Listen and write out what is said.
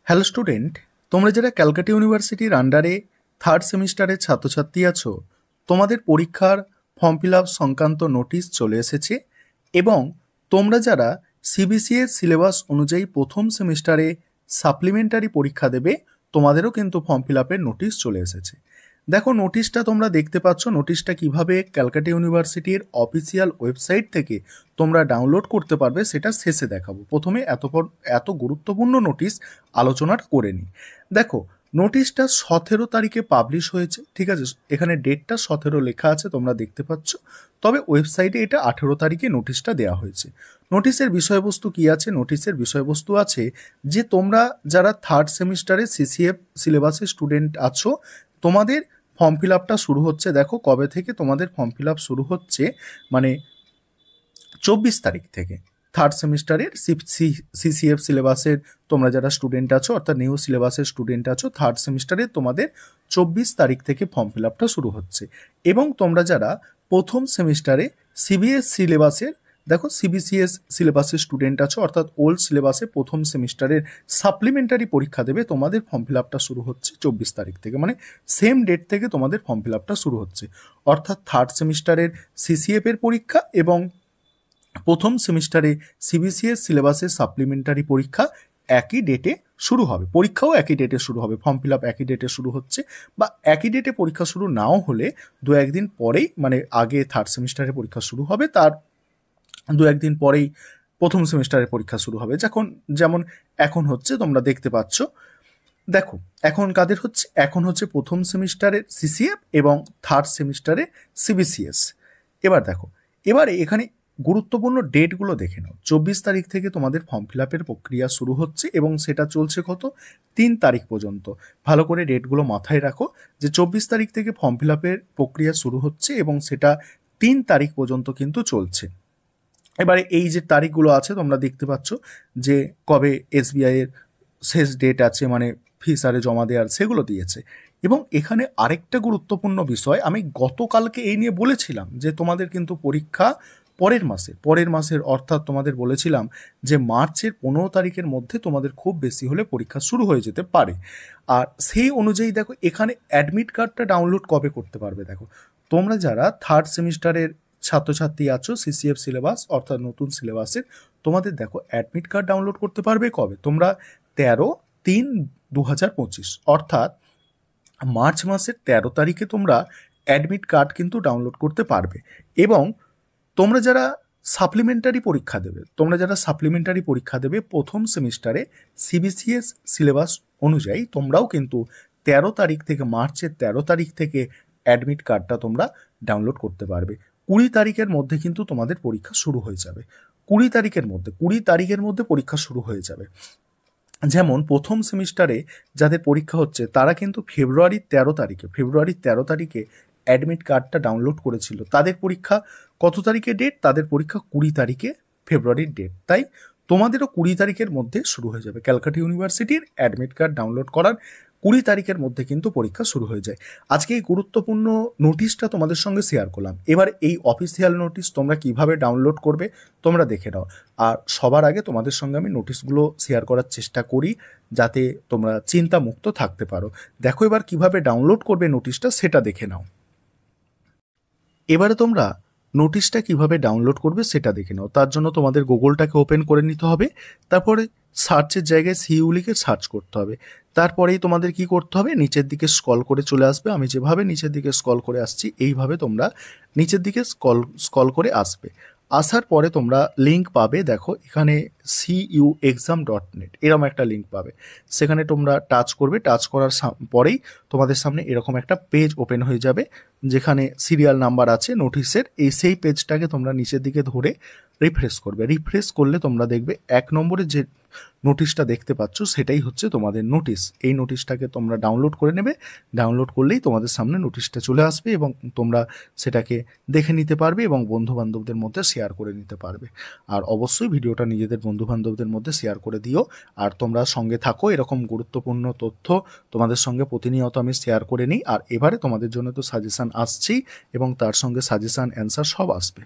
Hello student, তোমরা যারা ক্যালকাটা ইউনিভার্সিটির আন্ডারে থার্ড সেমিস্টারের ছাত্রছাত্রী আছো, তোমাদের পরীক্ষার ফর্ম ফিল আপ সংক্রান্ত নোটিশ চলে এসেছে এবং তোমরা যারা সিবিসিএস সিলেবাস অনুযায়ী প্রথম সেমিস্টারে সাপ্লিমেন্টারি পরীক্ষা দেবে, তোমাদেরও কিন্তু ফর্ম ফিল আপের নোটিশ চলে এসেছে। দেখো নোটিশটা তোমরা দেখতে পাচ্ছ, নোটিশটা কিভাবে ক্যালকাটা ইউনিভার্সিটির অফিসিয়াল ওয়েবসাইট থেকে তোমরা ডাউনলোড করতে পারবে সেটা শেষে দেখাবো। প্রথমে এত গুরুত্বপূর্ণ নোটিশ আলোচনাটা করে নিই। দেখো নোটিশটা 17 তারিখে পাবলিশ হয়েছে, ঠিক আছে, এখানে ডেটটা 17 লেখা আছে তোমরা দেখতে পাচ্ছ, তবে ওয়েবসাইটে এটা 18 তারিখে নোটিশটা দেওয়া হয়েছে। নোটিশের বিষয়বস্তু কি আছে? নোটিশের বিষয়বস্তু আছে যে তোমরা যারা থার্ড সেমিস্টারে সিসিএফ সিলেবাসের স্টুডেন্ট আছো, তোমাদের ফর্ম ফিল আপটা শুরু হচ্ছে। দেখো কবে থেকে তোমাদের ফর্ম ফিল আপ শুরু হচ্ছে, মানে 24 তারিখ থেকে। থার্ড সেমিস্টারের সিসিএফ সিলেবাসের তোমরা যারা স্টুডেন্ট আছো, অর্থাৎ নিউ সিলেবাসের স্টুডেন্ট আছো, থার্ড সেমিস্টারে তোমাদের 24 তারিখ থেকে ফর্ম ফিল আপটা শুরু হচ্ছে। এবং তোমরা যারা প্রথম সেমিস্টারে সিবিএস সিলেবাসের, দেখো সিবিসিএস সিলেবাসের স্টুডেন্ট আছো, অর্থাৎ ওল্ড সিলেবাসে প্রথম সেমিস্টারের সাপ্লিমেন্টারি পরীক্ষা দেবে, তোমাদের ফর্ম ফিল আপটা শুরু হচ্ছে 24 তারিখ থেকে, মানে সেম ডেট থেকে তোমাদের ফর্ম ফিল আপটা শুরু হচ্ছে। অর্থাৎ থার্ড সেমিস্টারের সিসিএফ এর পরীক্ষা এবং প্রথম সেমিস্টারে সিবিসিএস সিলেবাসের সাপ্লিমেন্টারি পরীক্ষা একই ডেটে শুরু হবে, পরীক্ষাও একই ডেটে শুরু হবে, ফর্ম ফিল আপ একই ডেটে শুরু হচ্ছে। বা একই ডেটে পরীক্ষা শুরু নাও হলে দু একদিন পরেই, মানে আগে থার্ড সেমিস্টারের পরীক্ষা শুরু হবে, তার দু একদিন পরেই প্রথম সেমিস্টারের পরীক্ষা শুরু হবে। যেমন এখন হচ্ছে, তোমরা দেখতে পাচ্ছ। দেখো এখন কাদের হচ্ছে, এখন হচ্ছে প্রথম সেমিস্টারের সিসিএফ এবং থার্ড সেমিস্টারে সিবিসিএস। এবার দেখো, এবারে এখানে গুরুত্বপূর্ণ ডেটগুলো দেখে নাও। 24 তারিখ থেকে তোমাদের ফর্ম ফিল আপের প্রক্রিয়া শুরু হচ্ছে এবং সেটা চলছে কত, 3 তারিখ পর্যন্ত। ভালো করে ডেটগুলো মাথায় রাখো যে 24 তারিখ থেকে ফর্ম ফিল আপের প্রক্রিয়া শুরু হচ্ছে এবং সেটা 3 তারিখ পর্যন্ত কিন্তু চলছে। এবারে এই যে তারিখগুলো আছে তোমরা দেখতে পাচ্ছ যে কবে এসবিআই এর শেষ ডেট আছে, মানে ফিস আরে জমা দেওয়ার, সেগুলো দিয়েছে। এবং এখানে আরেকটা গুরুত্বপূর্ণ বিষয়, আমি গতকালকে এই নিয়ে বলেছিলাম যে তোমাদের কিন্তু পরীক্ষা পরের মাসের অর্থাৎ তোমাদের বলেছিলাম যে মার্চের 15 তারিখের মধ্যে তোমাদের খুব বেশি হলে পরীক্ষা শুরু হয়ে যেতে পারে। আর সেই অনুযায়ী দেখো এখানে অ্যাডমিট কার্ডটা ডাউনলোড কবে করতে পারবে। দেখো তোমরা যারা থার্ড সেমিস্টারের ছাত্রছাত্রী আছো সিসিএফ সিলেবাস অর্থাৎ নতুন সিলেবাসের, তোমাদের দেখো অ্যাডমিট কার্ড ডাউনলোড করতে পারবে কবে, তোমরা 13/3/2025 অর্থাৎ মার্চ মাসের 13 তারিখে তোমরা অ্যাডমিট কার্ড কিন্তু ডাউনলোড করতে পারবে। এবং তোমরা যারা সাপ্লিমেন্টারি পরীক্ষা দেবে প্রথম সেমিস্টারে সিবিসিএস সিলেবাস অনুযায়ী, তোমরাও কিন্তু 13 তারিখ থেকে, মার্চের 13 তারিখ থেকে অ্যাডমিট কার্ডটা তোমরা ডাউনলোড করতে পারবে। 20 তারিখের মধ্যে কিন্তু তোমাদের পরীক্ষা শুরু হয়ে যাবে। 20 তারিখের মধ্যে পরীক্ষা শুরু হয়ে যাবে। যেমন প্রথম সেমিস্টারে যাদের পরীক্ষা হচ্ছে তারা কিন্তু ফেব্রুয়ারির 13 তারিখে অ্যাডমিট কার্ডটা ডাউনলোড করেছিল। তাদের পরীক্ষা কত তারিখে ডেট? তাদের পরীক্ষা 20 তারিখে ফেব্রুয়ারির ডেট। তাই তোমাদেরও 20 তারিখের মধ্যে শুরু হয়ে যাবে। ক্যালকাটা ইউনিভার্সিটির অ্যাডমিট কার্ড ডাউনলোড করার 20 তারিখের মধ্যে কিন্তু পরীক্ষা শুরু হয়ে যায়। আজকে এই গুরুত্বপূর্ণ নোটিশটা তোমাদের সঙ্গে শেয়ার করলাম। এবার এই অফিসিয়াল নোটিশ তোমরা কিভাবে ডাউনলোড করবে তোমরা দেখে নাও। আর সবার আগে তোমাদের সঙ্গে আমি নোটিশগুলো শেয়ার করার চেষ্টা করি যাতে তোমরা চিন্তামুক্ত থাকতে পারো। দেখো এবার কিভাবে ডাউনলোড করবে নোটিশটা সেটা দেখে নাও। এবারে তোমরা নোটিশটা কিভাবে ডাউনলোড করবে সেটা দেখে নাও। তার জন্য তোমাদের গুগলটাকে ওপেন করে নিতে হবে, তারপরে সার্চের জায়গায় সিইউ লিখে সার্চ করতে হবে। তারপরেই তোমাদের কি করতে হবে, নিচের দিকে স্ক্রল করে চলে আসবে। আমি যেভাবে নিচের দিকে স্ক্রল করে আসছি এইভাবে তোমরা নিচের দিকে স্ক্রল করে আসবে। আসার পরে তোমরা লিঙ্ক পাবে, দেখো এখানে cuexam.net এরকম একটা লিঙ্ক পাবে। সেখানে তোমরা টাচ করবে, টাচ করার পরেই তোমাদের সামনে এরকম একটা পেজ ওপেন হয়ে যাবে যেখানে সিরিয়াল নাম্বার আছে নোটিশের। সেই পেজটাকে তোমরা নিচের দিকে ধরে রিফ্রেশ করবে। রিফ্রেশ করলে তোমরা দেখবে 1 নম্বরে যে নোটিশটা দেখতে পাচ্ছ সেটাই হচ্ছে তোমাদের নোটিশ। এই নোটিশটাকে তোমরা ডাউনলোড করে নেবে। ডাউনলোড করলেই তোমাদের সামনে নোটিশটা চলে আসবে এবং তোমরা সেটাকে দেখে নিতে পারবে এবং বন্ধুবান্ধবদের মধ্যে শেয়ার করে নিতে পারবে। আর অবশ্যই ভিডিওটা নিজেদের বন্ধুবান্ধবদের মধ্যে শেয়ার করে দিও। আর তোমরা সঙ্গে থাকো, এরকম গুরুত্বপূর্ণ তথ্য তোমাদের সঙ্গে প্রতিনিয়ত আমি শেয়ার করে নিই। আর এবারে তোমাদের জন্য তো সাজেশান আসছেই এবং তার সঙ্গে সাজেশান অ্যান্সার সব আসবে।